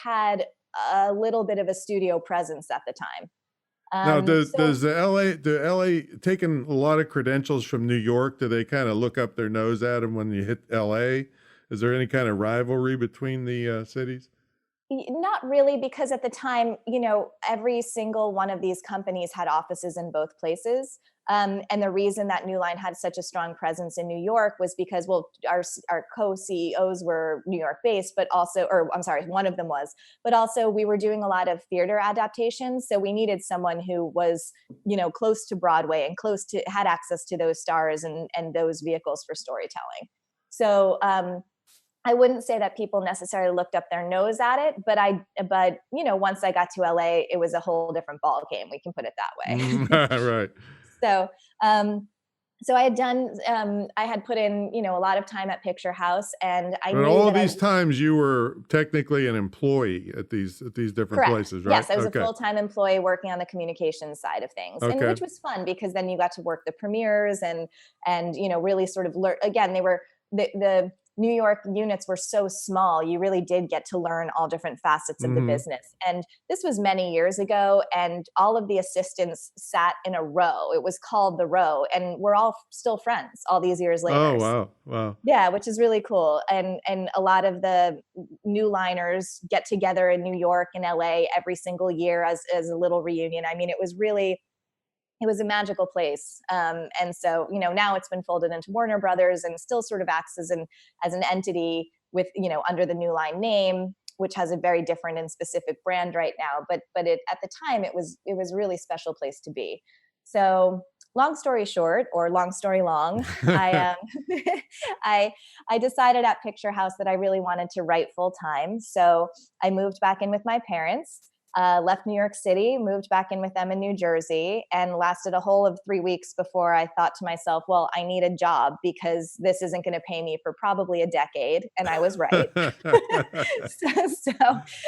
had a little bit of a studio presence at the time. Now, So does the LA taking a lot of credentials from New York? Do they kind of look up their nose at them when you hit LA? Is there any kind of rivalry between the cities? Not really, because at the time, every single one of these companies had offices in both places. And the reason that New Line had such a strong presence in New York was because, well, our co-CEOs were New York based, but also, or I'm sorry, one of them was, but also we were doing a lot of theater adaptations. So we needed someone who was, close to Broadway and had access to those stars and those vehicles for storytelling. So, I wouldn't say that people necessarily looked up their nose at it, but once I got to LA, it was a whole different ball game. We can put it that way. Right. So, um, so I had put in, a lot of time at Picture House, and I But knew all that these times you were technically an employee at these different correct. places, right? Yes, I was a Okay. full-time employee working on the communications side of things, and Okay. which was fun because then you got to work the premieres and really sort of learn. Again, they were the New York units were so small, you really did get to learn all different facets of the Hmm. business. And this was many years ago, and all of the assistants sat in a row. It was called the row, and we're all still friends all these years Oh, later. wow. Wow. Yeah, which is really cool. And a lot of the new liners get together in New York and LA every single year as a little reunion. I mean, it was a magical place. And so, now it's been folded into Warner Brothers and still sort of acts as an entity with, under the New Line name, which has a very different and specific brand right now. But at the time it was a really special place to be. So long story short, or long story long, I I I decided at Picture House that I really wanted to write full time. So I moved back in with my parents, left New York City, moved back in with them in New Jersey, and lasted a whole of 3 weeks before I thought to myself, well, I need a job because this isn't going to pay me for probably a decade. And I was right. so